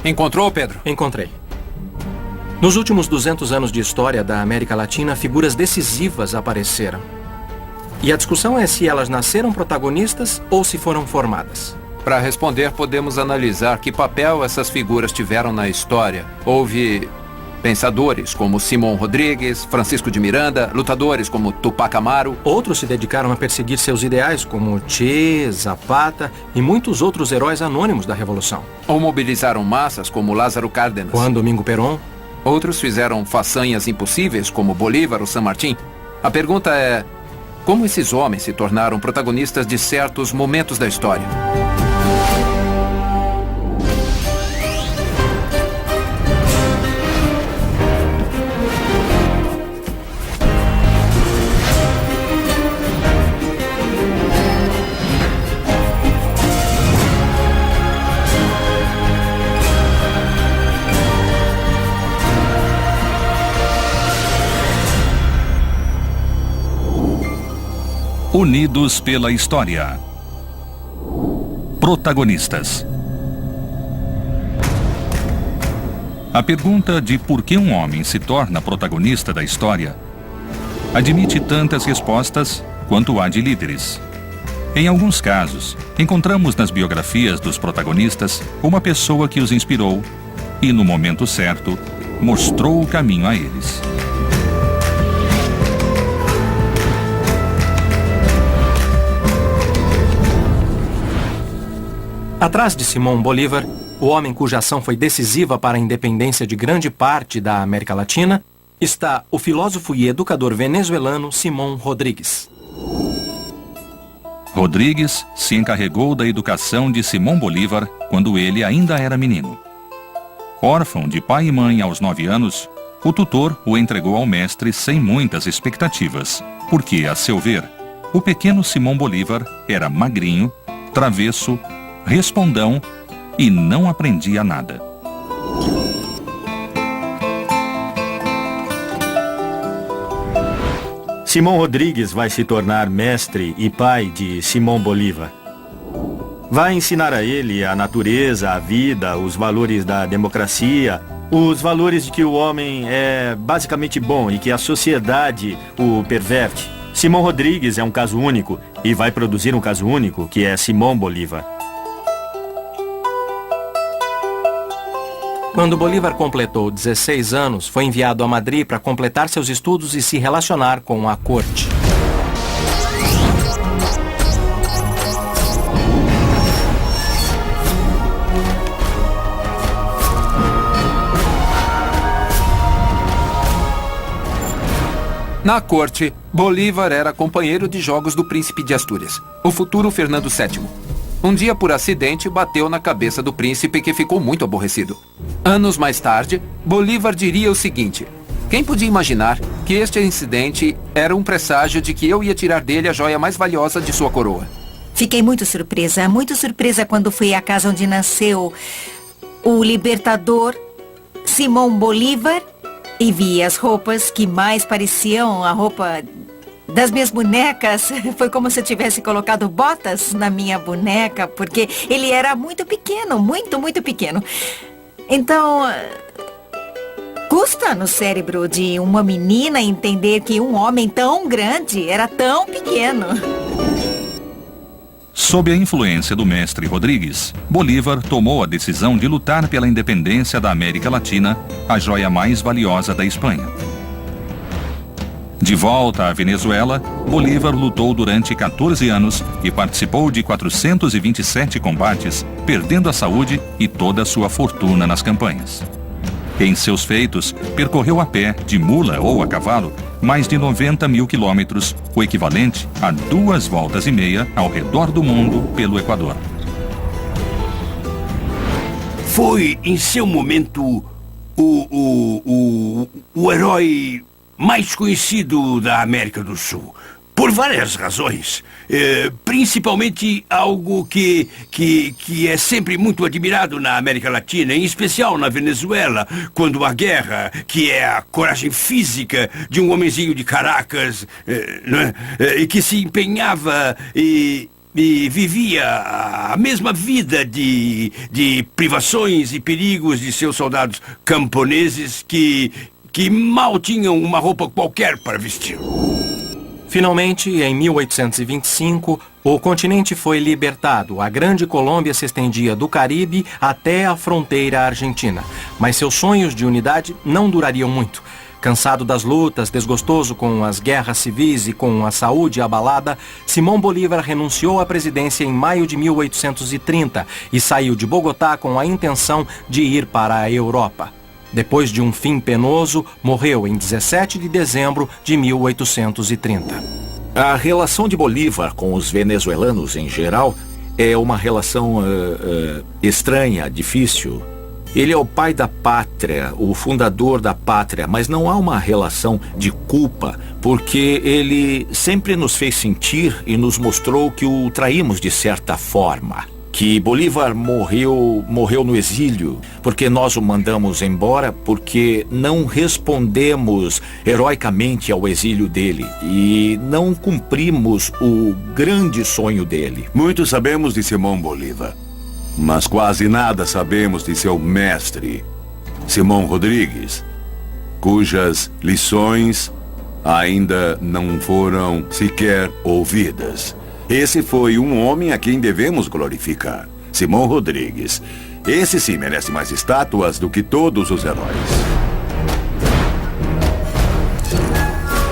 Encontrou, Pedro? Encontrei. Nos últimos 200 anos de história da América Latina, figuras decisivas apareceram. E a discussão é se elas nasceram protagonistas ou se foram formadas. Para responder, podemos analisar que papel essas figuras tiveram na história. Houve pensadores como Simón Rodríguez, Francisco de Miranda, lutadores como Tupac Amaru. Outros se dedicaram a perseguir seus ideais, como Che, Zapata e muitos outros heróis anônimos da Revolução. Ou mobilizaram massas como Lázaro Cárdenas. Juan Domingo Perón. Outros fizeram façanhas impossíveis como Bolívar ou San Martín. A pergunta é: como esses homens se tornaram protagonistas de certos momentos da história? Unidos pela história. Protagonistas. A pergunta de por que um homem se torna protagonista da história admite tantas respostas quanto há de líderes. Em alguns casos, encontramos nas biografias dos protagonistas uma pessoa que os inspirou e, no momento certo, mostrou o caminho a eles. Atrás de Simón Bolívar, o homem cuja ação foi decisiva para a independência de grande parte da América Latina, está o filósofo e educador venezuelano Simón Rodríguez. Rodríguez se encarregou da educação de Simón Bolívar quando ele ainda era menino. Órfão de pai e mãe aos 9 anos, o tutor o entregou ao mestre sem muitas expectativas, porque, a seu ver, o pequeno Simón Bolívar era magrinho, travesso, respondão e não aprendia nada. Simón Rodríguez vai se tornar mestre e pai de Simón Bolívar. Vai ensinar a ele a natureza, a vida, os valores da democracia, os valores de que o homem é basicamente bom e que a sociedade o perverte. Simón Rodríguez é um caso único e vai produzir um caso único, que é Simón Bolívar. Quando Bolívar completou 16 anos, foi enviado a Madrid para completar seus estudos e se relacionar com a corte. Na corte, Bolívar era companheiro de jogos do príncipe de Astúrias, o futuro Fernando VII. Um dia, por acidente, bateu na cabeça do príncipe, que ficou muito aborrecido. Anos mais tarde, Bolívar diria o seguinte: quem podia imaginar que este incidente era um presságio de que eu ia tirar dele a joia mais valiosa de sua coroa? Fiquei muito surpresa quando fui à casa onde nasceu o libertador Simón Bolívar e vi as roupas que mais pareciam a roupa das minhas bonecas. Foi como se eu tivesse colocado botas na minha boneca, porque ele era muito pequeno, muito pequeno. Então, custa no cérebro de uma menina entender que um homem tão grande era tão pequeno. Sob a influência do mestre Rodríguez, Bolívar tomou a decisão de lutar pela independência da América Latina, a joia mais valiosa da Espanha. De volta à Venezuela, Bolívar lutou durante 14 anos e participou de 427 combates, perdendo a saúde e toda a sua fortuna nas campanhas. Em seus feitos, percorreu a pé, de mula ou a cavalo, mais de 90 mil quilômetros, o equivalente a 2 voltas e meia ao redor do mundo pelo Equador. Foi, em seu momento, o herói mais conhecido da América do Sul, por várias razões, principalmente algo que é sempre muito admirado na América Latina, em especial na Venezuela, quando a guerra, que é a coragem física de um homenzinho de Caracas, né, e que se empenhava e vivia a mesma vida de privações e perigos de seus soldados camponeses que mal tinham uma roupa qualquer para vestir. Finalmente, em 1825, o continente foi libertado. A Grande Colômbia se estendia do Caribe até a fronteira argentina. Mas seus sonhos de unidade não durariam muito. Cansado das lutas, desgostoso com as guerras civis e com a saúde abalada, Simão Bolívar renunciou à presidência em maio de 1830 e saiu de Bogotá com a intenção de ir para a Europa. Depois de um fim penoso, morreu em 17 de dezembro de 1830. A relação de Bolívar com os venezuelanos em geral é uma relação estranha, difícil. Ele é o pai da pátria, o fundador da pátria, mas não há uma relação de culpa, porque ele sempre nos fez sentir e nos mostrou que o traímos de certa forma. Que Bolívar morreu no exílio, porque nós o mandamos embora, porque não respondemos heroicamente ao exílio dele e não cumprimos o grande sonho dele. Muito sabemos de Simão Bolívar, mas quase nada sabemos de seu mestre, Simão Rodrigues, cujas lições ainda não foram sequer ouvidas. Esse foi um homem a quem devemos glorificar, Simão Rodrigues. Esse sim merece mais estátuas do que todos os heróis.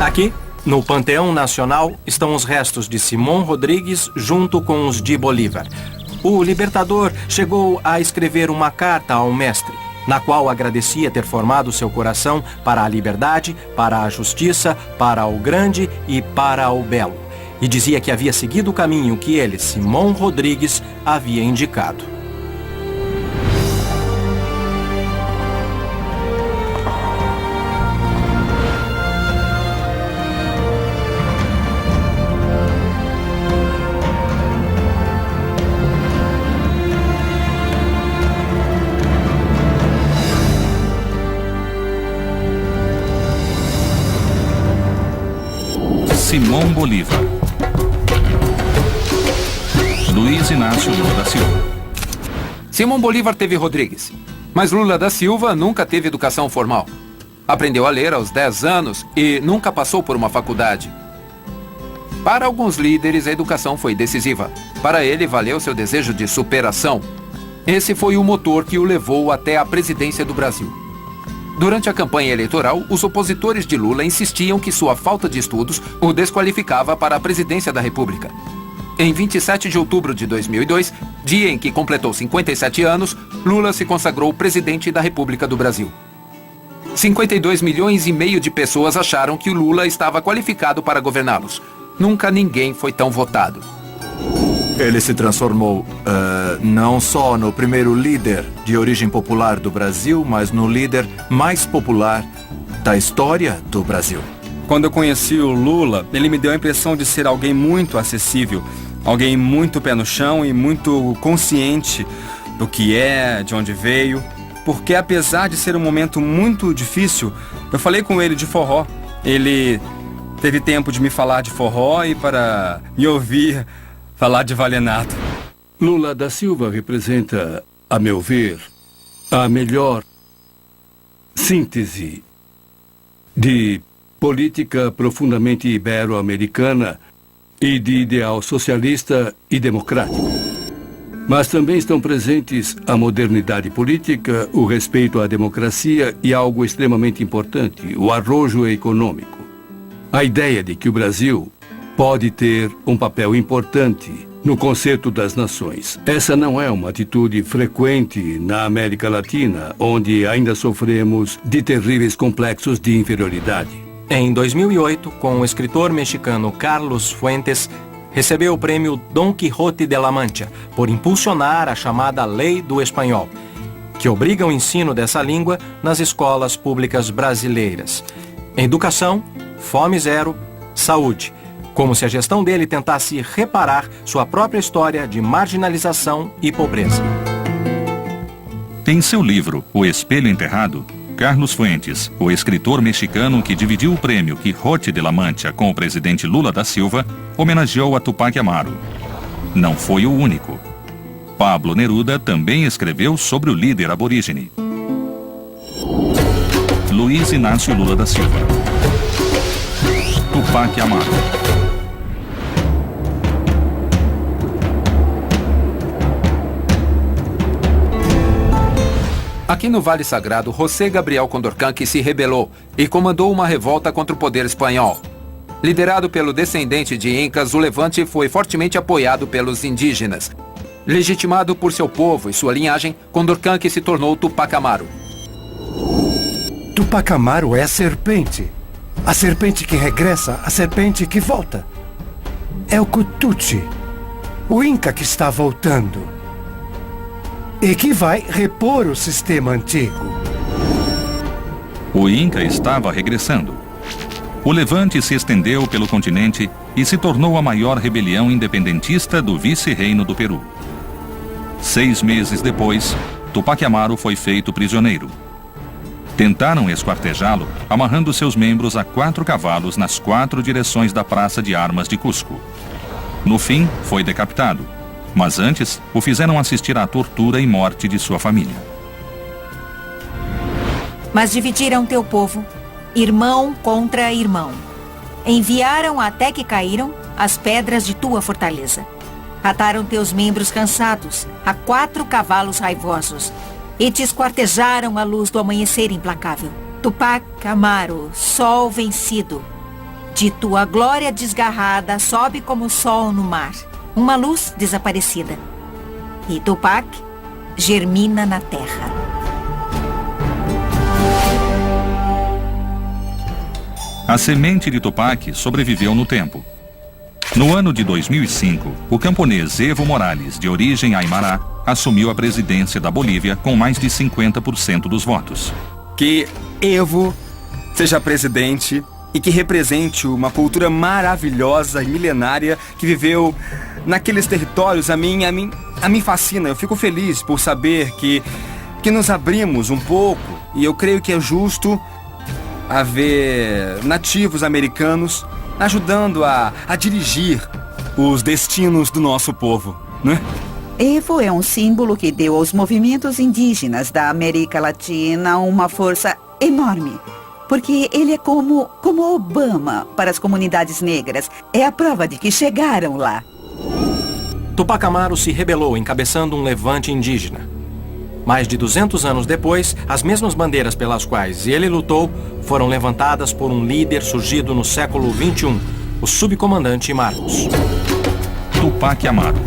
Aqui, no Panteão Nacional, estão os restos de Simão Rodrigues junto com os de Bolívar. O libertador chegou a escrever uma carta ao mestre, na qual agradecia ter formado seu coração para a liberdade, para a justiça, para o grande e para o belo. E dizia que havia seguido o caminho que ele, Simão Rodrigues, havia indicado. Simão Bolívar. Luiz Inácio Lula da Silva. Simão Bolívar teve Rodrigues, mas Lula da Silva nunca teve educação formal. Aprendeu a ler aos 10 anos e nunca passou por uma faculdade. Para alguns líderes, a educação foi decisiva. Para ele, valeu seu desejo de superação. Esse foi o motor que o levou até a presidência do Brasil. Durante a campanha eleitoral, os opositores de Lula insistiam que sua falta de estudos o desqualificava para a presidência da República. Em 27 de outubro de 2002, dia em que completou 57 anos, Lula se consagrou presidente da República do Brasil. 52 milhões e meio de pessoas acharam que o Lula estava qualificado para governá-los. Nunca ninguém foi tão votado. Ele se transformou não só no primeiro líder de origem popular do Brasil, mas no líder mais popular da história do Brasil. Quando eu conheci o Lula, ele me deu a impressão de ser alguém muito acessível, alguém muito pé no chão e muito consciente do que é, de onde veio. Porque apesar de ser um momento muito difícil, eu falei com ele de forró. Ele teve tempo de me falar de forró e para me ouvir falar de vallenato. Lula da Silva representa, a meu ver, a melhor síntese de política profundamente ibero-americana e de ideal socialista e democrático. Mas também estão presentes a modernidade política, o respeito à democracia e algo extremamente importante, o arrojo econômico. A ideia de que o Brasil pode ter um papel importante no concerto das nações. Essa não é uma atitude frequente na América Latina, onde ainda sofremos de terríveis complexos de inferioridade. Em 2008, com o escritor mexicano Carlos Fuentes, recebeu o prêmio Dom Quixote de la Mancha por impulsionar a chamada Lei do Espanhol, que obriga o ensino dessa língua nas escolas públicas brasileiras. Educação, fome zero, saúde. Como se a gestão dele tentasse reparar sua própria história de marginalização e pobreza. Em seu livro O Espelho Enterrado, Carlos Fuentes, o escritor mexicano que dividiu o prêmio Quixote de la Mancha com o presidente Lula da Silva, homenageou a Tupac Amaru. não foi o único. Pablo Neruda também escreveu sobre o líder aborígene. Luiz Inácio Lula da Silva. Tupac Amaru. Aqui no Vale Sagrado, José Gabriel Condorcanqui se rebelou e comandou uma revolta contra o poder espanhol. Liderado pelo descendente de Incas, o levante foi fortemente apoiado pelos indígenas. Legitimado por seu povo e sua linhagem, Condorcanqui se tornou Tupac Amaru. Tupac Amaru é a serpente. A serpente que regressa, a serpente que volta. É o Kutuchi, o Inca que está voltando. E que vai repor o sistema antigo. O Inca estava regressando. O levante se estendeu pelo continente e se tornou a maior rebelião independentista do vice-reino do Peru. 6 meses depois, Tupac Amaru foi feito prisioneiro. Tentaram esquartejá-lo, amarrando seus membros a 4 cavalos nas 4 direções da Praça de Armas de Cusco. No fim, foi decapitado, mas antes o fizeram assistir à tortura e morte de sua família. Mas dividiram teu povo, irmão contra irmão. Enviaram até que caíram as pedras de tua fortaleza. Ataram teus membros cansados a 4 cavalos raivosos e te esquartejaram à luz do amanhecer implacável. Tupac Amaru, sol vencido, de tua glória desgarrada sobe como o sol no mar, uma luz desaparecida. E Tupac germina na terra. A semente de Tupac sobreviveu no tempo. No ano de 2005, o camponês Evo Morales, de origem aimará, assumiu a presidência da Bolívia com mais de 50% dos votos. Que Evo seja presidente e que represente uma cultura maravilhosa e milenária que viveu naqueles territórios. A mim fascina. Eu fico feliz por saber que nos abrimos um pouco, e eu creio que é justo haver nativos americanos ajudando a dirigir os destinos do nosso povo, né? Evo é um símbolo que deu aos movimentos indígenas da América Latina uma força enorme. Porque ele é como Obama para as comunidades negras. É a prova de que chegaram lá. Tupac Amaru se rebelou encabeçando um levante indígena. Mais de 200 anos depois, as mesmas bandeiras pelas quais ele lutou foram levantadas por um líder surgido no século XXI, o subcomandante Marcos. Tupac Amaru.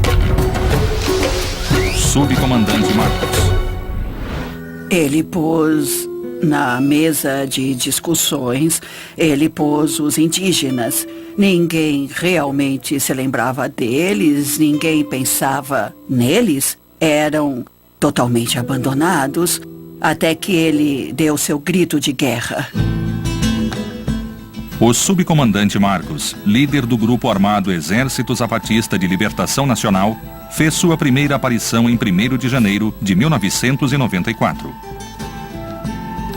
Subcomandante Marcos. Ele pôs na mesa de discussões, ele pôs os indígenas. Ninguém realmente se lembrava deles, ninguém pensava neles. Eram totalmente abandonados, até que ele deu seu grito de guerra. O subcomandante Marcos, líder do grupo armado Exército Zapatista de Libertação Nacional, fez sua primeira aparição em 1º de janeiro de 1994.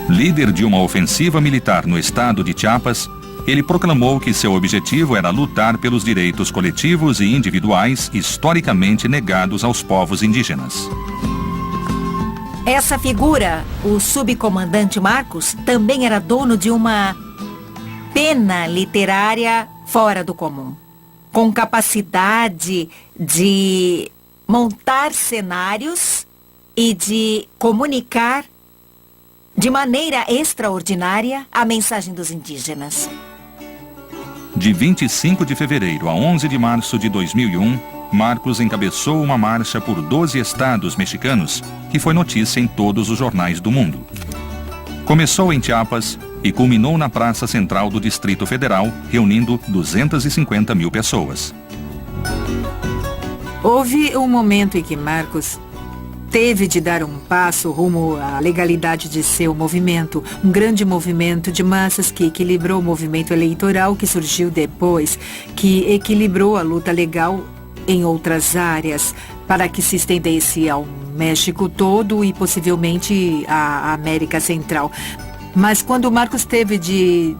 Líder de uma ofensiva militar no estado de Chiapas, ele proclamou que seu objetivo era lutar pelos direitos coletivos e individuais historicamente negados aos povos indígenas. Essa figura, o subcomandante Marcos, também era dono de uma pena literária fora do comum, com capacidade de montar cenários e de comunicar de maneira extraordinária a mensagem dos indígenas. De 25 de fevereiro a 11 de março de 2001, Marcos encabeçou uma marcha por 12 estados mexicanos que foi notícia em todos os jornais do mundo. Começou em Chiapas e culminou na Praça Central do Distrito Federal, reunindo 250 mil pessoas. Houve um momento em que Marcos teve de dar um passo rumo à legalidade de seu movimento, um grande movimento de massas que equilibrou o movimento eleitoral que surgiu depois, que equilibrou a luta legal em outras áreas, para que se estendesse ao México todo e possivelmente à América Central. Mas quando Marcos teve de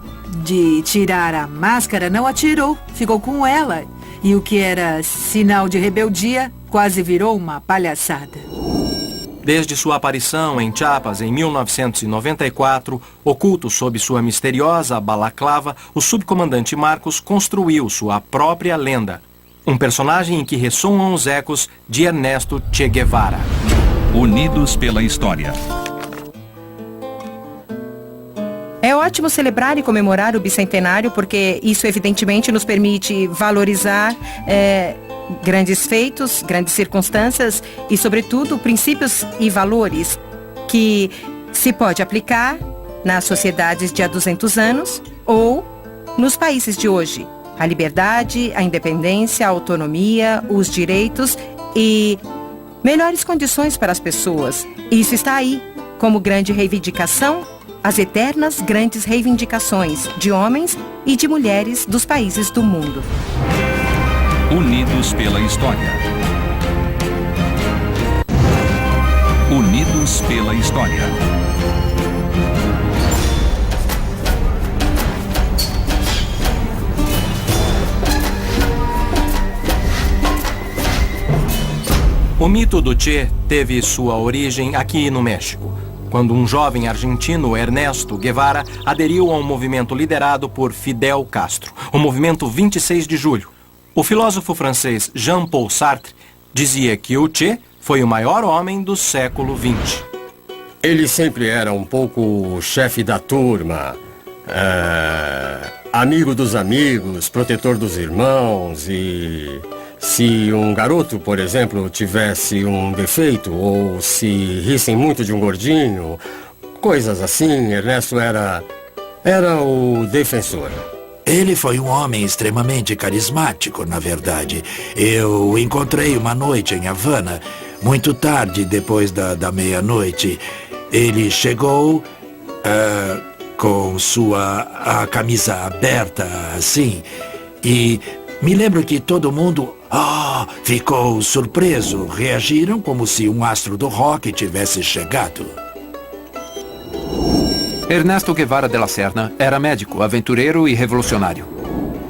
tirar a máscara, não a tirou, ficou com ela. E o que era sinal de rebeldia quase virou uma palhaçada. Desde sua aparição em Chiapas em 1994, oculto sob sua misteriosa balaclava, o subcomandante Marcos construiu sua própria lenda. Um personagem em que ressoam os ecos de Ernesto Che Guevara. Unidos pela história. É ótimo celebrar e comemorar o bicentenário porque isso evidentemente nos permite valorizar grandes feitos, grandes circunstâncias e, sobretudo, princípios e valores que se pode aplicar nas sociedades de há 200 anos ou nos países de hoje. A liberdade, a independência, a autonomia, os direitos e melhores condições para as pessoas. Isso está aí como grande reivindicação, as eternas grandes reivindicações de homens e de mulheres dos países do mundo. Unidos pela história. Unidos pela história. O mito do Che teve sua origem aqui no México, quando um jovem argentino, Ernesto Guevara, aderiu a um movimento liderado por Fidel Castro, o movimento 26 de julho. O filósofo francês Jean-Paul Sartre dizia que o Che foi o maior homem do século XX. Ele sempre era um pouco o chefe da turma, amigo dos amigos, protetor dos irmãos e... Se um garoto, por exemplo, tivesse um defeito ou se rissem muito de um gordinho, coisas assim, Ernesto era o defensor. Ele foi um homem extremamente carismático, na verdade. Eu o encontrei uma noite em Havana, muito tarde, depois da meia-noite. Ele chegou com a camisa aberta, assim, e me lembro que todo mundo ficou surpreso. Reagiram como se um astro do rock tivesse chegado. Ernesto Guevara de la Serna era médico, aventureiro e revolucionário.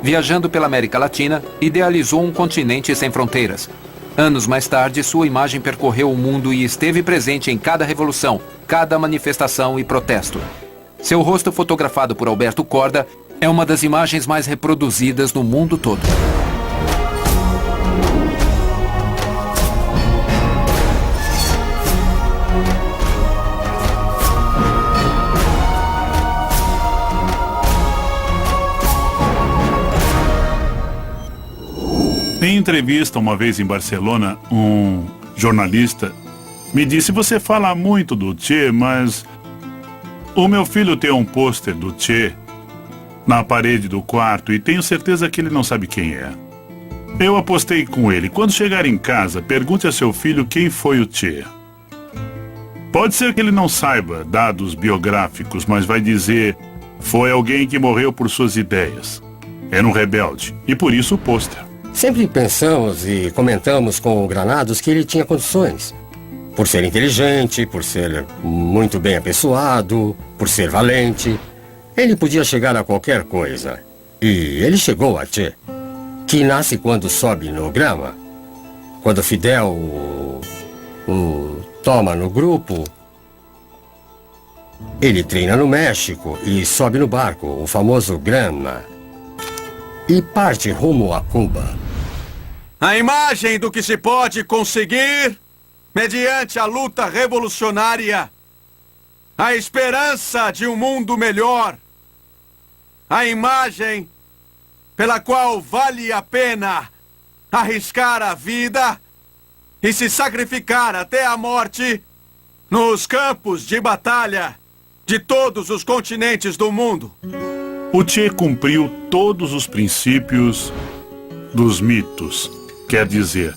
Viajando pela América Latina, idealizou um continente sem fronteiras. Anos mais tarde, sua imagem percorreu o mundo e esteve presente em cada revolução, cada manifestação e protesto. Seu rosto, fotografado por Alberto Korda, é uma das imagens mais reproduzidas no mundo todo. Em entrevista uma vez em Barcelona, um jornalista me disse: você fala muito do Che, mas o meu filho tem um pôster do Che na parede do quarto e tenho certeza que ele não sabe quem é. Eu apostei com ele: quando chegar em casa, pergunte a seu filho quem foi o Che. Pode ser que ele não saiba dados biográficos, mas vai dizer: foi alguém que morreu por suas ideias. Era um rebelde, e por isso o pôster. Sempre pensamos e comentamos com o Granados que ele tinha condições. Por ser inteligente, por ser muito bem apessoado, por ser valente. Ele podia chegar a qualquer coisa. E ele chegou a Che, que nasce quando sobe no grama. Quando Fidel o toma no grupo, ele treina no México e sobe no barco, o famoso grama, e parte rumo a Cuba. A imagem do que se pode conseguir mediante a luta revolucionária, a esperança de um mundo melhor, a imagem pela qual vale a pena arriscar a vida e se sacrificar até a morte nos campos de batalha de todos os continentes do mundo. O Che cumpriu todos os princípios dos mitos. Quer dizer,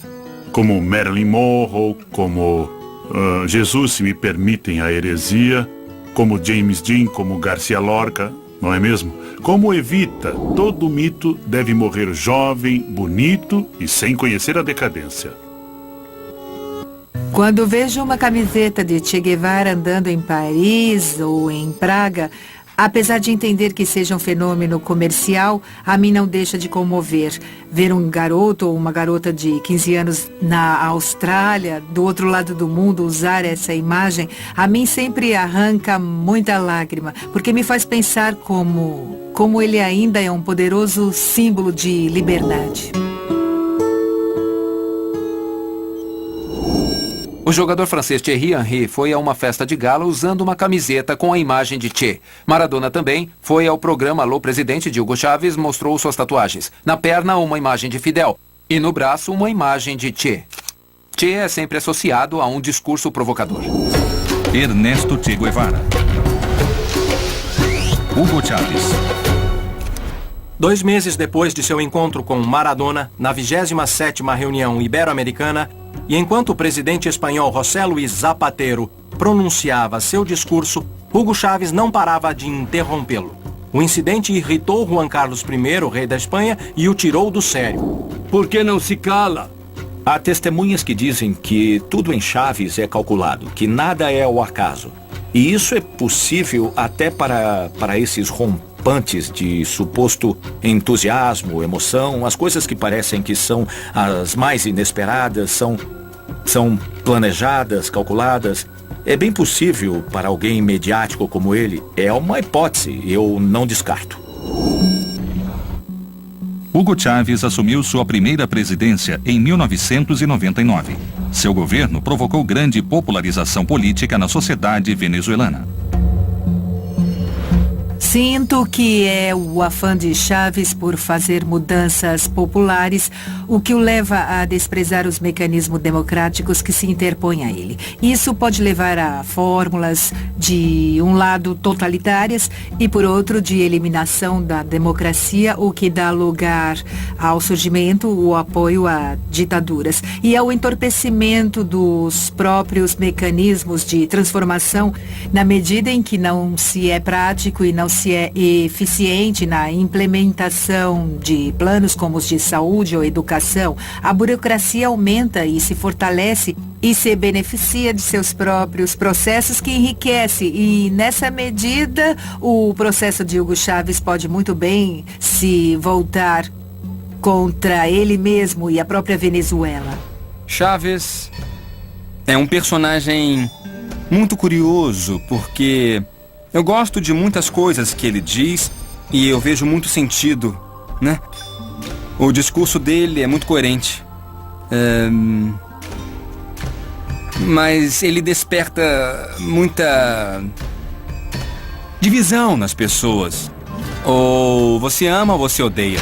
como Marilyn Monroe, como Jesus, se me permitem a heresia, como James Dean, como Garcia Lorca, não é mesmo? Como Evita, todo mito deve morrer jovem, bonito e sem conhecer a decadência. Quando vejo uma camiseta de Che Guevara andando em Paris ou em Praga, Apesar de entender que seja um fenômeno comercial, a mim não deixa de comover. Ver um garoto ou uma garota de 15 anos na Austrália, do outro lado do mundo, usar essa imagem, a mim sempre arranca muita lágrima, porque me faz pensar como ele ainda é um poderoso símbolo de liberdade. O jogador francês Thierry Henry foi a uma festa de gala usando uma camiseta com a imagem de Che. Maradona também foi ao programa Alô Presidente de Hugo Chávez, mostrou suas tatuagens. Na perna, uma imagem de Fidel e no braço, uma imagem de Che. Che é sempre associado a um discurso provocador. Ernesto Che Guevara. Hugo Chávez. 2 meses depois de seu encontro com Maradona, na 27ª reunião ibero-americana, e enquanto o presidente espanhol José Luis Zapatero pronunciava seu discurso, Hugo Chávez não parava de interrompê-lo. O incidente irritou Juan Carlos I, rei da Espanha, e o tirou do sério. Por que não se cala? Há testemunhas que dizem que tudo em Chávez é calculado, que nada é ao acaso. E isso é possível até para esses rompantes de suposto entusiasmo, emoção, as coisas que parecem que são as mais inesperadas, são planejadas, calculadas. É bem possível para alguém mediático como ele. É uma hipótese, eu não descarto. Hugo Chávez assumiu sua primeira presidência em 1999. Seu governo provocou grande popularização política na sociedade venezuelana. Sinto que é o afã de Chávez por fazer mudanças populares o que o leva a desprezar os mecanismos democráticos que se interpõem a ele. Isso pode levar a fórmulas de um lado totalitárias e por outro de eliminação da democracia, o que dá lugar ao surgimento, o apoio a ditaduras e ao entorpecimento dos próprios mecanismos de transformação na medida em que não se é prático e não se é eficiente na implementação de planos como os de saúde ou educação, a burocracia aumenta e se fortalece e se beneficia de seus próprios processos que enriquece. E nessa medida, o processo de Hugo Chávez pode muito bem se voltar contra ele mesmo e a própria Venezuela. Chávez é um personagem muito curioso porque eu gosto de muitas coisas que ele diz e eu vejo muito sentido, né? O discurso dele é muito coerente. Mas ele desperta muita divisão nas pessoas. Ou você ama ou você odeia.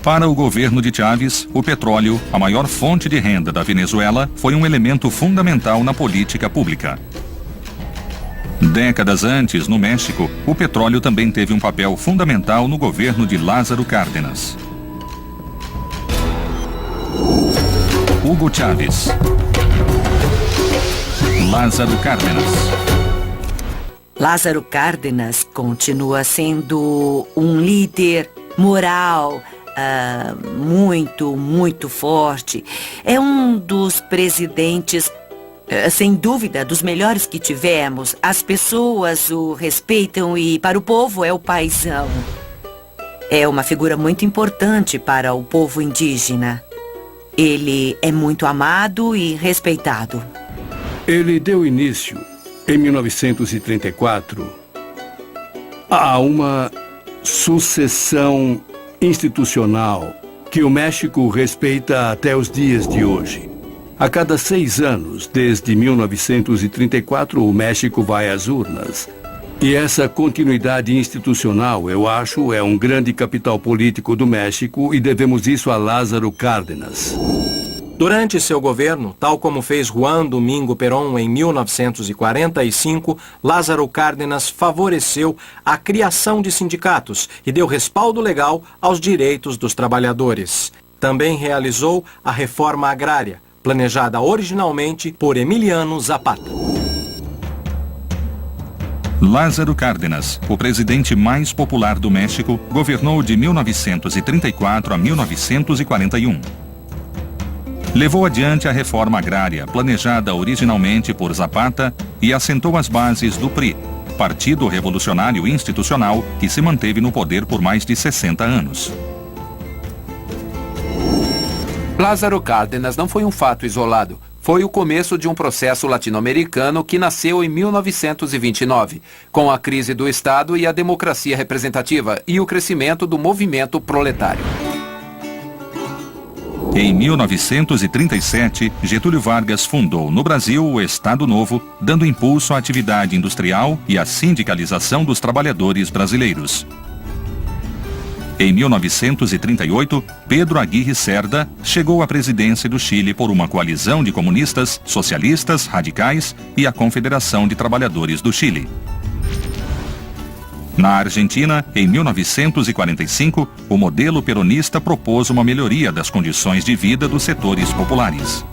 Para o governo de Chávez, o petróleo, a maior fonte de renda da Venezuela, foi um elemento fundamental na política pública. Décadas antes, no México, o petróleo também teve um papel fundamental no governo de Lázaro Cárdenas. Hugo Chávez. Lázaro Cárdenas. Lázaro Cárdenas continua sendo um líder moral, muito forte. É um dos presidentes, sem dúvida, dos melhores que tivemos. As pessoas o respeitam e para o povo é o paizão. É uma figura muito importante para o povo indígena. Ele é muito amado e respeitado. Ele deu início, em 1934, a uma sucessão institucional que o México respeita até os dias de hoje. A cada 6 anos, desde 1934, o México vai às urnas. E essa continuidade institucional, eu acho, é um grande capital político do México e devemos isso a Lázaro Cárdenas. Durante seu governo, tal como fez Juan Domingo Perón em 1945, Lázaro Cárdenas favoreceu a criação de sindicatos e deu respaldo legal aos direitos dos trabalhadores. Também realizou a reforma agrária, planejada originalmente por Emiliano Zapata. Lázaro Cárdenas, o presidente mais popular do México, governou de 1934 a 1941. Levou adiante a reforma agrária, planejada originalmente por Zapata, e assentou as bases do PRI, partido revolucionário institucional que se manteve no poder por mais de 60 anos. Lázaro Cárdenas não foi um fato isolado. Foi o começo de um processo latino-americano que nasceu em 1929, com a crise do Estado e a democracia representativa e o crescimento do movimento proletário. Em 1937, Getúlio Vargas fundou no Brasil o Estado Novo, dando impulso à atividade industrial e à sindicalização dos trabalhadores brasileiros. Em 1938, Pedro Aguirre Cerda chegou à presidência do Chile por uma coalizão de comunistas, socialistas, radicais e a Confederação de Trabalhadores do Chile. Na Argentina, em 1945, o modelo peronista propôs uma melhoria das condições de vida dos setores populares.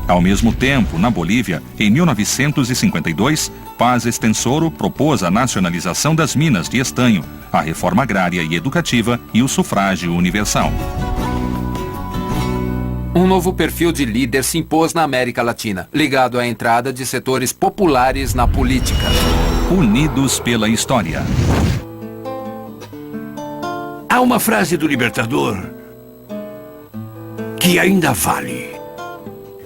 Ao mesmo tempo, na Bolívia, em 1952, Paz Estensoro propôs a nacionalização das minas de estanho, a reforma agrária e educativa e o sufrágio universal. Um novo perfil de líder se impôs na América Latina, ligado à entrada de setores populares na política. Unidos pela história. Há uma frase do Libertador que ainda vale.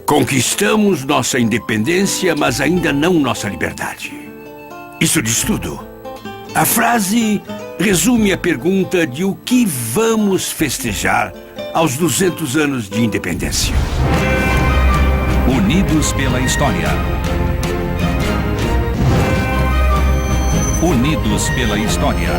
Conquistamos nossa independência, mas ainda não nossa liberdade. Isso diz tudo. A frase resume a pergunta de o que vamos festejar aos 200 anos de independência. Unidos pela história. Unidos pela história.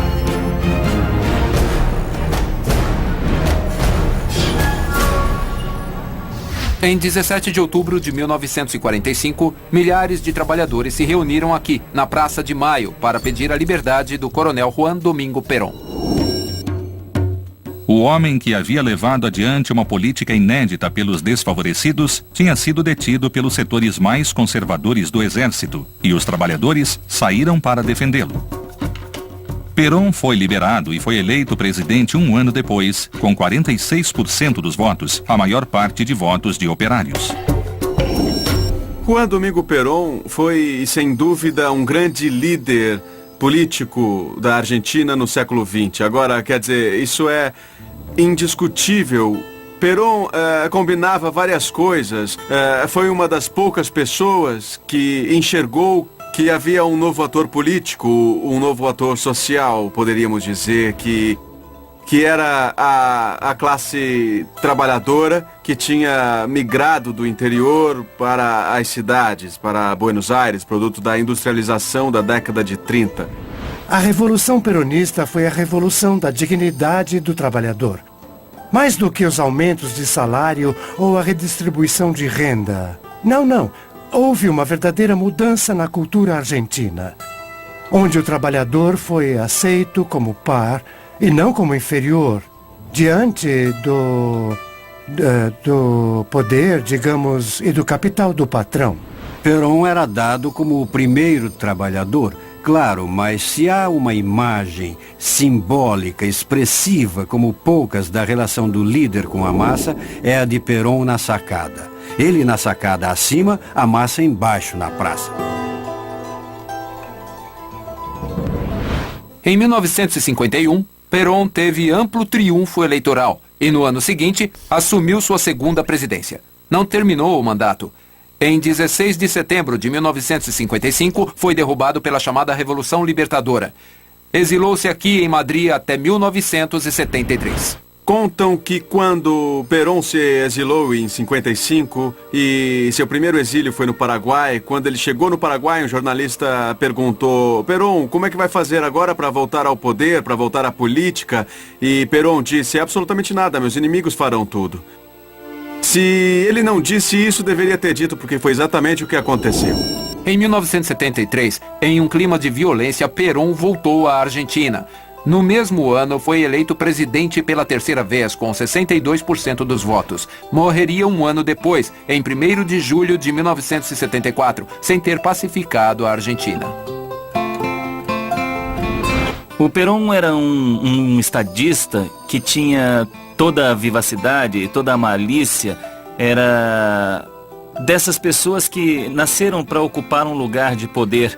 Em 17 de outubro de 1945, milhares de trabalhadores se reuniram aqui, na Praça de Maio, para pedir a liberdade do coronel Juan Domingo Perón. O homem que havia levado adiante uma política inédita pelos desfavorecidos tinha sido detido pelos setores mais conservadores do exército, e os trabalhadores saíram para defendê-lo. Perón foi liberado e foi eleito presidente um ano depois, com 46% dos votos, a maior parte de votos de operários. Juan Domingo Perón foi, sem dúvida, um grande líder político da Argentina no século XX. Agora, quer dizer, isso é indiscutível. Perón combinava várias coisas. Foi uma das poucas pessoas que enxergou que havia um novo ator político, um novo ator social, poderíamos dizer, que era a classe trabalhadora que tinha migrado do interior para as cidades, para Buenos Aires, produto da industrialização da década de 30. A Revolução Peronista foi a revolução da dignidade do trabalhador. Mais do que os aumentos de salário ou a redistribuição de renda. Não. Houve uma verdadeira mudança na cultura argentina, onde o trabalhador foi aceito como par e não como inferior, diante do poder, digamos, e do capital do patrão. Perón era dado como o primeiro trabalhador, claro, mas se há uma imagem simbólica, expressiva, como poucas da relação do líder com a massa, é a de Perón na sacada. Ele na sacada acima, a massa embaixo na praça. Em 1951, Perón teve amplo triunfo eleitoral e no ano seguinte assumiu sua segunda presidência. Não terminou o mandato. Em 16 de setembro de 1955, foi derrubado pela chamada Revolução Libertadora. Exilou-se aqui em Madrid até 1973. Contam que quando Perón se exilou em 55 e seu primeiro exílio foi no Paraguai, quando ele chegou no Paraguai, um jornalista perguntou: Perón, como é que vai fazer agora para voltar ao poder, para voltar à política? E Perón disse: absolutamente nada, meus inimigos farão tudo. Se ele não disse isso, deveria ter dito, porque foi exatamente o que aconteceu. Em 1973, em um clima de violência, Perón voltou à Argentina. No mesmo ano, foi eleito presidente pela terceira vez, com 62% dos votos. Morreria um ano depois, em 1º de julho de 1974, sem ter pacificado a Argentina. O Perón era um estadista que tinha toda a vivacidade, toda a malícia. Era dessas pessoas que nasceram para ocupar um lugar de poder.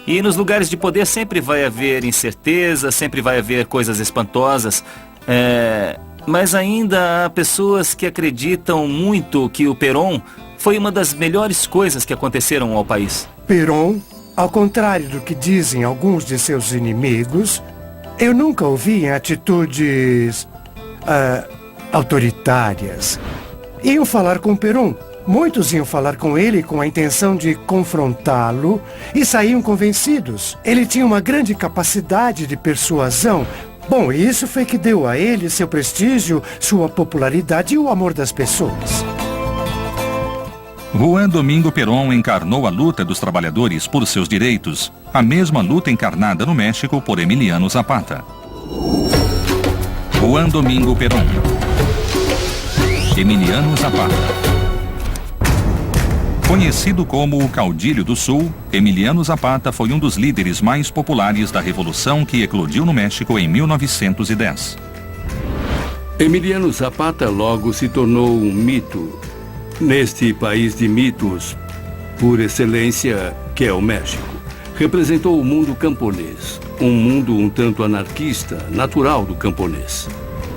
E nos lugares de poder sempre vai haver incerteza, sempre vai haver coisas espantosas. Mas ainda há pessoas que acreditam muito que o Perón foi uma das melhores coisas que aconteceram ao país. Perón, ao contrário do que dizem alguns de seus inimigos, eu nunca o vi em atitudes autoritárias. Iam falar com Perón. Muitos iam falar com ele com a intenção de confrontá-lo e saíam convencidos. Ele tinha uma grande capacidade de persuasão. Bom, isso foi que deu a ele seu prestígio, sua popularidade e o amor das pessoas. Juan Domingo Perón encarnou a luta dos trabalhadores por seus direitos, a mesma luta encarnada no México por Emiliano Zapata. Juan Domingo Perón. Emiliano Zapata. Conhecido como o Caudilho do Sul, Emiliano Zapata foi um dos líderes mais populares da revolução que eclodiu no México em 1910. Emiliano Zapata logo se tornou um mito neste país de mitos por excelência que é o México. Representou o mundo camponês, um mundo um tanto anarquista, natural do camponês.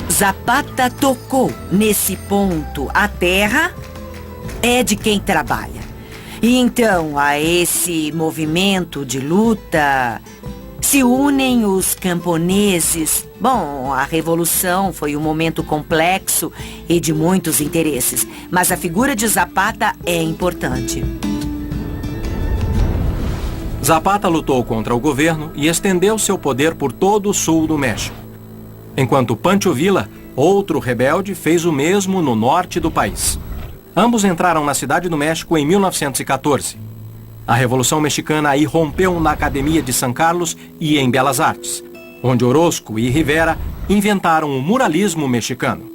Zapata tocou nesse ponto. A terra é de quem trabalha. E então, a esse movimento de luta se unem os camponeses. Bom, a revolução foi um momento complexo e de muitos interesses, mas a figura de Zapata é importante. Zapata lutou contra o governo e estendeu seu poder por todo o sul do México. Enquanto Pancho Villa, outro rebelde, fez o mesmo no norte do país. Ambos entraram na cidade do México em 1914. A Revolução Mexicana irrompeu na Academia de San Carlos e em Belas Artes, onde Orozco e Rivera inventaram o muralismo mexicano.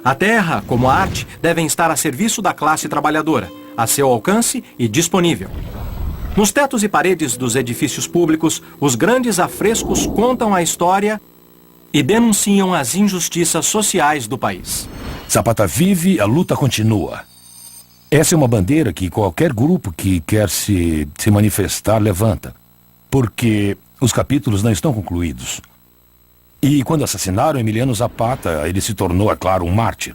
A terra, como a arte, devem estar a serviço da classe trabalhadora, a seu alcance e disponível. Nos tetos e paredes dos edifícios públicos, os grandes afrescos contam a história e denunciam as injustiças sociais do país. Zapata vive, a luta continua. Essa é uma bandeira que qualquer grupo que quer se manifestar levanta, porque os capítulos não estão concluídos. E quando assassinaram Emiliano Zapata, ele se tornou, é claro, um mártir.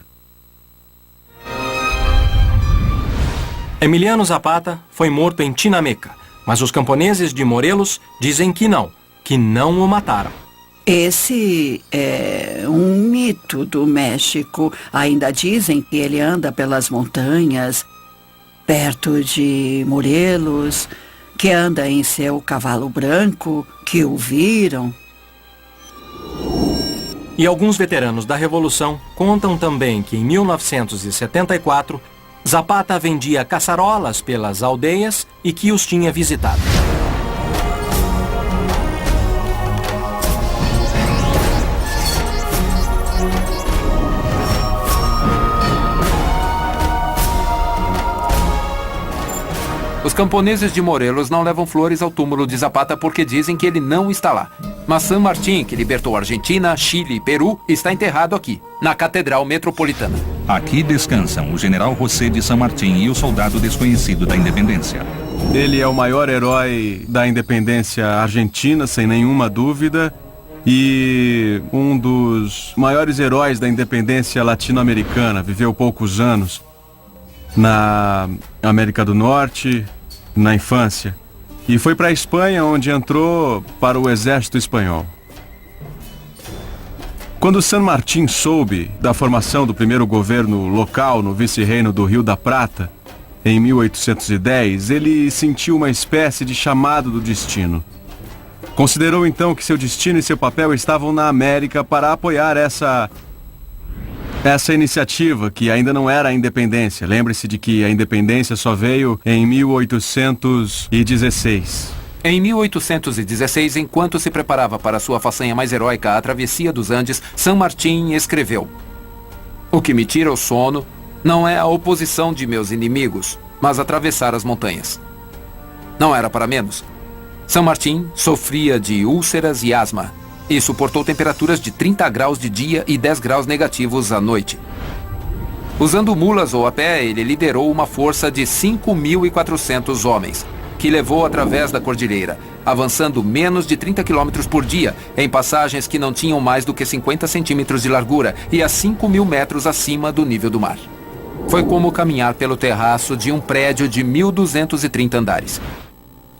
Emiliano Zapata foi morto em Chinameca, mas os camponeses de Morelos dizem que não o mataram. Esse é um mito do México. Ainda dizem que ele anda pelas montanhas, perto de Morelos, que anda em seu cavalo branco, que o viram. E alguns veteranos da Revolução contam também que em 1974, Zapata vendia caçarolas pelas aldeias e que os tinha visitado. Os camponeses de Morelos não levam flores ao túmulo de Zapata porque dizem que ele não está lá. Mas San Martín, que libertou a Argentina, Chile e Peru, está enterrado aqui, na Catedral Metropolitana. Aqui descansam o general José de San Martín e o soldado desconhecido da independência. Ele é o maior herói da independência argentina, sem nenhuma dúvida, e um dos maiores heróis da independência latino-americana. Viveu poucos anos na América do Norte, na infância, e foi para a Espanha, onde entrou para o exército espanhol. Quando San Martín soube da formação do primeiro governo local no vice-reino do Rio da Prata, em 1810, ele sentiu uma espécie de chamado do destino. Considerou então que seu destino e seu papel estavam na América para apoiar essa iniciativa, que ainda não era a independência. Lembre-se de que a independência só veio em 1816. Em 1816, enquanto se preparava para sua façanha mais heróica, a travessia dos Andes, San Martín escreveu: "O que me tira o sono não é a oposição de meus inimigos, mas atravessar as montanhas." Não era para menos. San Martín sofria de úlceras e asma e suportou temperaturas de 30 graus de dia e 10 graus negativos à noite. Usando mulas ou a pé, ele liderou uma força de 5.400 homens. que levou através da cordilheira, avançando menos de 30 km por dia, em passagens que não tinham mais do que 50 centímetros de largura e a 5.000 metros acima do nível do mar. Foi como caminhar pelo terraço de um prédio de 1.230 andares.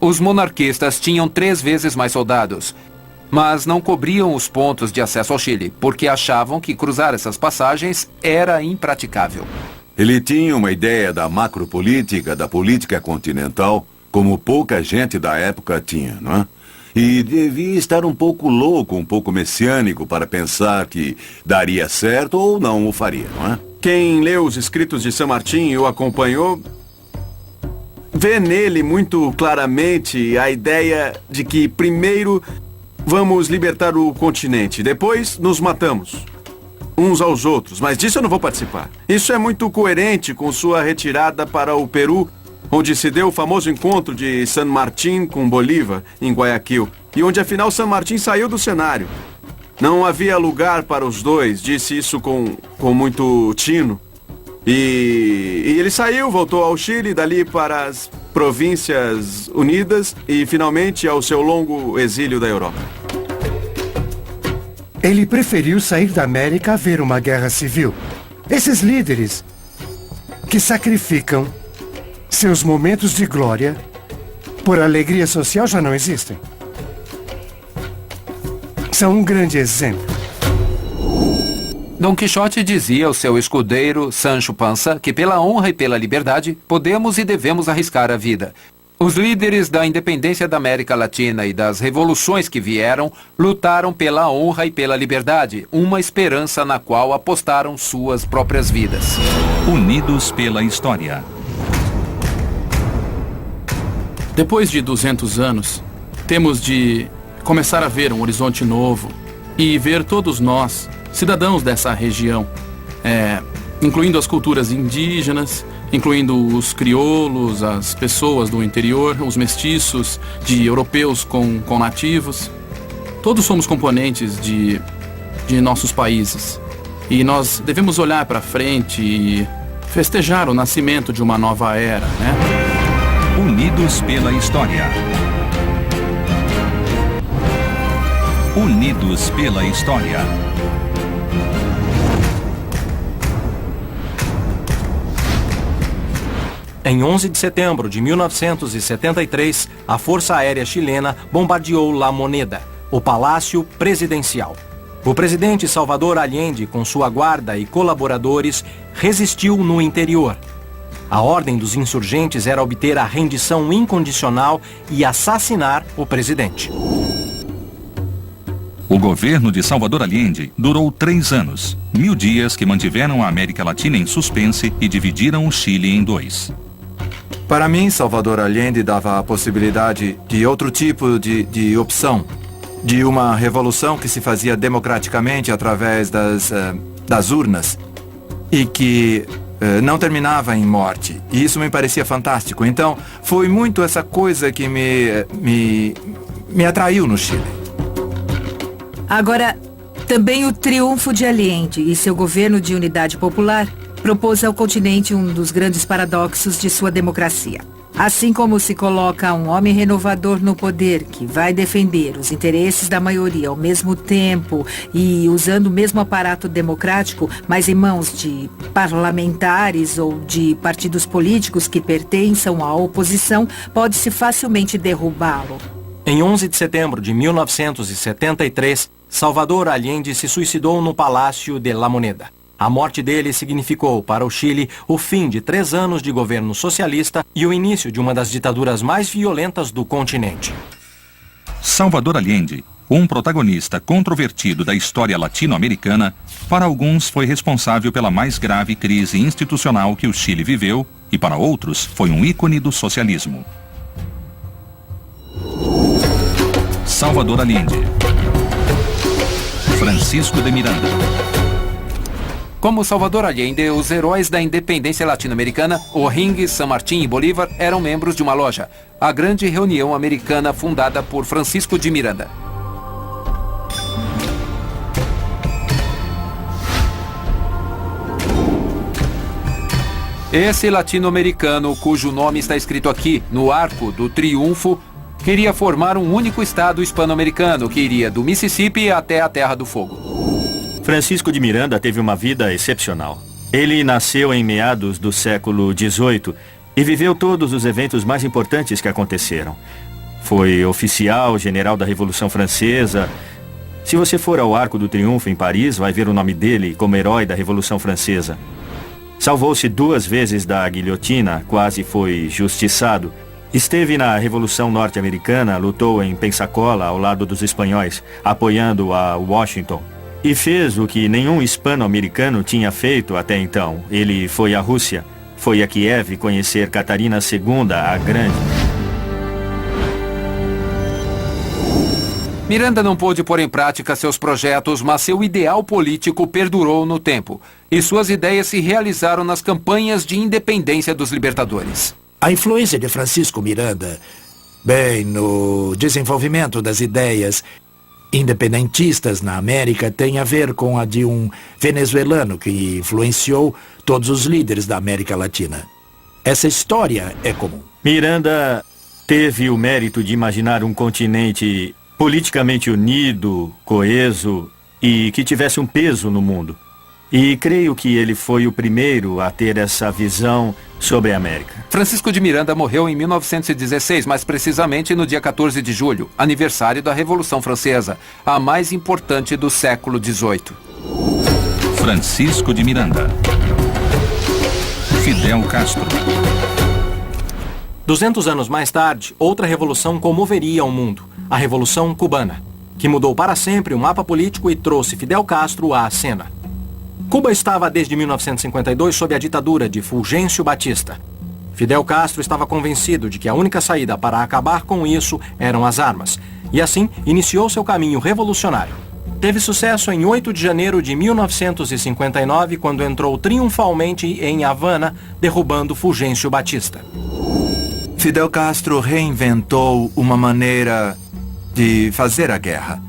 Os monarquistas tinham 3 vezes mais soldados, mas não cobriam os pontos de acesso ao Chile, porque achavam que cruzar essas passagens era impraticável. Ele tinha uma ideia da macropolítica, da política continental, como pouca gente da época tinha, não é? E devia estar um pouco louco, um pouco messiânico para pensar que daria certo ou não o faria, não é? Quem leu os escritos de San Martín e o acompanhou, vê nele muito claramente a ideia de que primeiro vamos libertar o continente, depois nos matamos uns aos outros, mas disso eu não vou participar. Isso é muito coerente com sua retirada para o Peru, onde se deu o famoso encontro de San Martín com Bolívar, em Guayaquil, e onde afinal San Martín saiu do cenário. Não havia lugar para os dois, disse isso com muito tino. E ele saiu, voltou ao Chile, dali para as Províncias Unidas e finalmente ao seu longo exílio da Europa. Ele preferiu sair da América a ver uma guerra civil. Esses líderes que sacrificam seus momentos de glória por alegria social já não existem. São um grande exemplo. Dom Quixote dizia ao seu escudeiro, Sancho Panza, que pela honra e pela liberdade podemos e devemos arriscar a vida. Os líderes da independência da América Latina e das revoluções que vieram lutaram pela honra e pela liberdade, uma esperança na qual apostaram suas próprias vidas. Unidos pela história. Depois de 200 anos, temos de começar a ver um horizonte novo e ver todos nós, cidadãos dessa região, incluindo as culturas indígenas, incluindo os crioulos, as pessoas do interior, os mestiços, de europeus com nativos. Todos somos componentes de nossos países. E nós devemos olhar para frente e festejar o nascimento de uma nova era, né? Unidos pela história. Unidos pela história. Em 11 de setembro de 1973, a Força Aérea Chilena bombardeou La Moneda, o Palácio Presidencial. O presidente Salvador Allende, com sua guarda e colaboradores, resistiu no interior. A ordem dos insurgentes era obter a rendição incondicional e assassinar o presidente. O governo de Salvador Allende durou 3 anos, 1000 dias que mantiveram a América Latina em suspense e dividiram o Chile em 2. Para mim, Salvador Allende dava a possibilidade de outro tipo de opção, de uma revolução que se fazia democraticamente através das urnas e que não terminava em morte. E isso me parecia fantástico. Então, foi muito essa coisa que me atraiu no Chile. Agora, também o triunfo de Allende e seu governo de unidade popular propôs ao continente um dos grandes paradoxos de sua democracia. Assim como se coloca um homem renovador no poder que vai defender os interesses da maioria ao mesmo tempo e usando o mesmo aparato democrático, mas em mãos de parlamentares ou de partidos políticos que pertençam à oposição, pode-se facilmente derrubá-lo. Em 11 de setembro de 1973, Salvador Allende se suicidou no Palácio de La Moneda. A morte dele significou para o Chile o fim de 3 anos de governo socialista e o início de uma das ditaduras mais violentas do continente. Salvador Allende, um protagonista controvertido da história latino-americana, para alguns foi responsável pela mais grave crise institucional que o Chile viveu e para outros foi um ícone do socialismo. Salvador Allende. Francisco de Miranda. Como Salvador Allende, os heróis da independência latino-americana, O'Higgins, San Martín e Bolívar, eram membros de uma loja, a Grande Reunião Americana, fundada por Francisco de Miranda. Esse latino-americano, cujo nome está escrito aqui, no Arco do Triunfo, queria formar um único estado hispano-americano que iria do Mississippi até a Terra do Fogo. Francisco de Miranda teve uma vida excepcional. Ele nasceu em meados do século XVIII e viveu todos os eventos mais importantes que aconteceram. Foi oficial general da Revolução Francesa. Se você for ao Arco do Triunfo em Paris, vai ver o nome dele como herói da Revolução Francesa. Salvou-se 2 vezes da guilhotina, quase foi justiçado. Esteve na Revolução Norte-Americana, lutou em Pensacola ao lado dos espanhóis, apoiando a Washington. E fez o que nenhum hispano-americano tinha feito até então. Ele foi à Rússia, foi a Kiev conhecer Catarina II, a Grande. Miranda não pôde pôr em prática seus projetos, mas seu ideal político perdurou no tempo. E suas ideias se realizaram nas campanhas de independência dos libertadores. A influência de Francisco Miranda, bem, no desenvolvimento das ideias independentistas na América tem a ver com a de um venezuelano que influenciou todos os líderes da América Latina. Essa história é comum. Miranda teve o mérito de imaginar um continente politicamente unido, coeso e que tivesse um peso no mundo. E creio que ele foi o primeiro a ter essa visão sobre a América. Francisco de Miranda morreu em 1916, mais precisamente no dia 14 de julho, aniversário da Revolução Francesa, a mais importante do século XVIII. Francisco de Miranda. Fidel Castro. 200 anos mais tarde, outra revolução comoveria o mundo, a Revolução Cubana, que mudou para sempre o mapa político e trouxe Fidel Castro à cena. Cuba estava desde 1952 sob a ditadura de Fulgêncio Batista. Fidel Castro estava convencido de que a única saída para acabar com isso eram as armas, e assim iniciou seu caminho revolucionário. Teve sucesso em 8 de janeiro de 1959, quando entrou triunfalmente em Havana, derrubando Fulgêncio Batista. Fidel Castro reinventou uma maneira de fazer a guerra.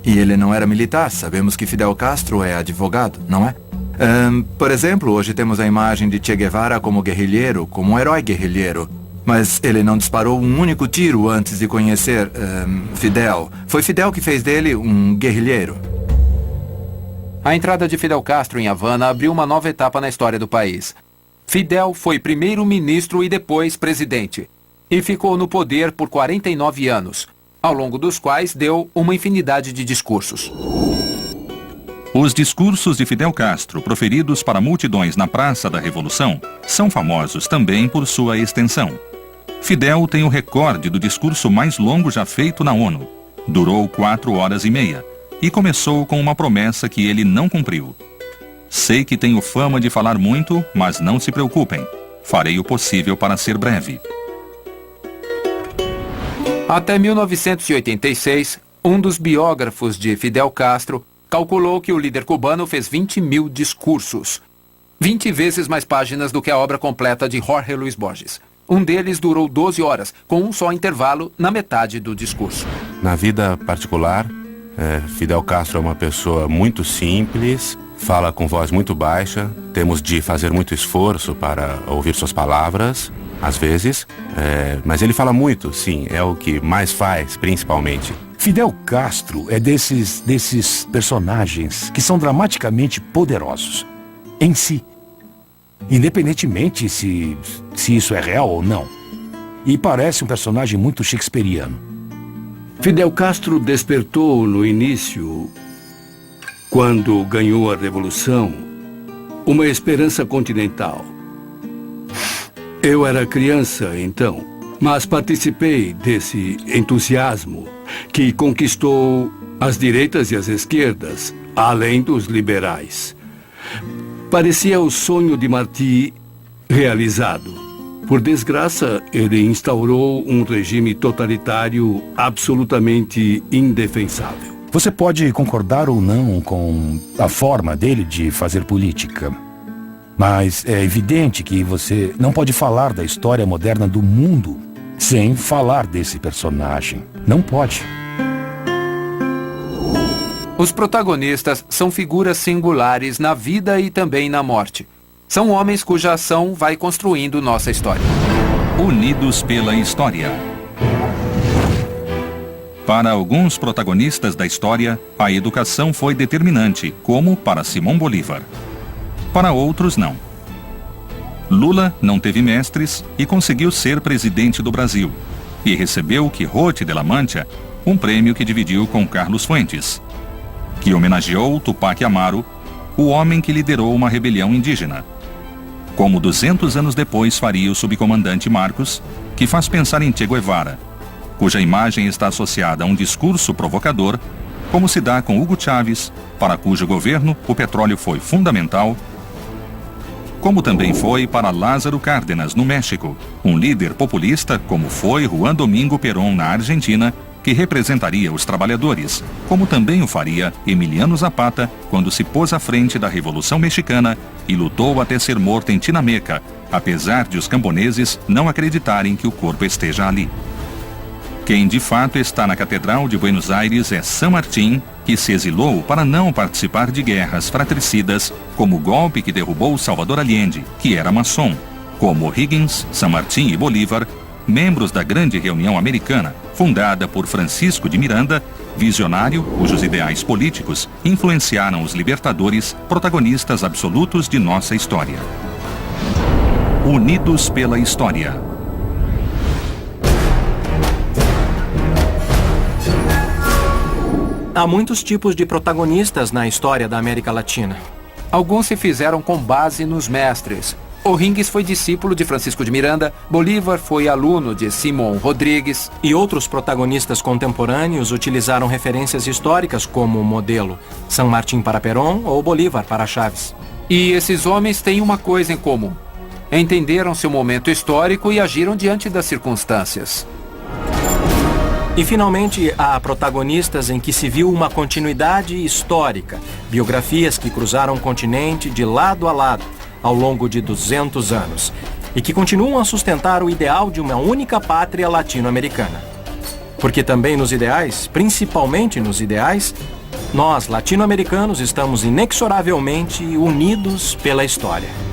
E ele não era militar. Sabemos que Fidel Castro é advogado, não é? Por exemplo, hoje temos a imagem de Che Guevara como guerrilheiro, como um herói guerrilheiro. Mas ele não disparou um único tiro antes de conhecer Fidel. Foi Fidel que fez dele um guerrilheiro. A entrada de Fidel Castro em Havana abriu uma nova etapa na história do país. Fidel foi primeiro-ministro e depois presidente. E ficou no poder por 49 anos, ao longo dos quais deu uma infinidade de discursos. Os discursos de Fidel Castro, proferidos para multidões na Praça da Revolução, são famosos também por sua extensão. Fidel tem o recorde do discurso mais longo já feito na ONU. Durou 4 horas e meia e começou com uma promessa que ele não cumpriu. Sei que tenho fama de falar muito, mas não se preocupem. Farei o possível para ser breve. Até 1986, um dos biógrafos de Fidel Castro calculou que o líder cubano fez 20 mil discursos. 20 vezes mais páginas do que a obra completa de Jorge Luis Borges. Um deles durou 12 horas, com um só intervalo na metade do discurso. Na vida particular, Fidel Castro é uma pessoa muito simples, fala com voz muito baixa, temos de fazer muito esforço para ouvir suas palavras, às vezes, mas ele fala muito, sim, é o que mais faz, principalmente. Fidel Castro é desses personagens que são dramaticamente poderosos em si, independentemente se isso é real ou não. E parece um personagem muito shakespeariano. Fidel Castro despertou no início, quando ganhou a Revolução, uma esperança continental. Eu era criança então, mas participei desse entusiasmo que conquistou as direitas e as esquerdas, além dos liberais. Parecia o sonho de Martí realizado. Por desgraça, ele instaurou um regime totalitário absolutamente indefensável. Você pode concordar ou não com a forma dele de fazer política, mas é evidente que você não pode falar da história moderna do mundo sem falar desse personagem. Não pode. Os protagonistas são figuras singulares na vida e também na morte. São homens cuja ação vai construindo nossa história. Unidos pela história. Para alguns protagonistas da história, a educação foi determinante, como para Simão Bolívar. Para outros, não. Lula não teve mestres e conseguiu ser presidente do Brasil. E recebeu o Quixote de la Mancha, um prêmio que dividiu com Carlos Fuentes, que homenageou Tupac Amaru, o homem que liderou uma rebelião indígena. Como 200 anos depois faria o subcomandante Marcos, que faz pensar em Che Guevara, cuja imagem está associada a um discurso provocador, como se dá com Hugo Chávez, para cujo governo o petróleo foi fundamental, como também foi para Lázaro Cárdenas, no México, um líder populista como foi Juan Domingo Perón na Argentina, que representaria os trabalhadores, como também o faria Emiliano Zapata quando se pôs à frente da Revolução Mexicana e lutou até ser morto em Tinameca, apesar de os camponeses não acreditarem que o corpo esteja ali. Quem de fato está na Catedral de Buenos Aires é San Martín, que se exilou para não participar de guerras fratricidas, como o golpe que derrubou Salvador Allende, que era maçom, como Higgins, San Martín e Bolívar, membros da Grande Reunião Americana, fundada por Francisco de Miranda, visionário cujos ideais políticos influenciaram os libertadores, protagonistas absolutos de nossa história. Unidos pela história. Há muitos tipos de protagonistas na história da América Latina. Alguns se fizeram com base nos mestres. O'Higgins foi discípulo de Francisco de Miranda, Bolívar foi aluno de Simón Rodrigues. E outros protagonistas contemporâneos utilizaram referências históricas como modelo, San Martín para Perón ou Bolívar para Chávez. E esses homens têm uma coisa em comum. Entenderam seu momento histórico e agiram diante das circunstâncias. E finalmente, há protagonistas em que se viu uma continuidade histórica, biografias que cruzaram o continente de lado a lado, ao longo de 200 anos, e que continuam a sustentar o ideal de uma única pátria latino-americana. Porque também nos ideais, principalmente nos ideais, nós, latino-americanos, estamos inexoravelmente unidos pela história.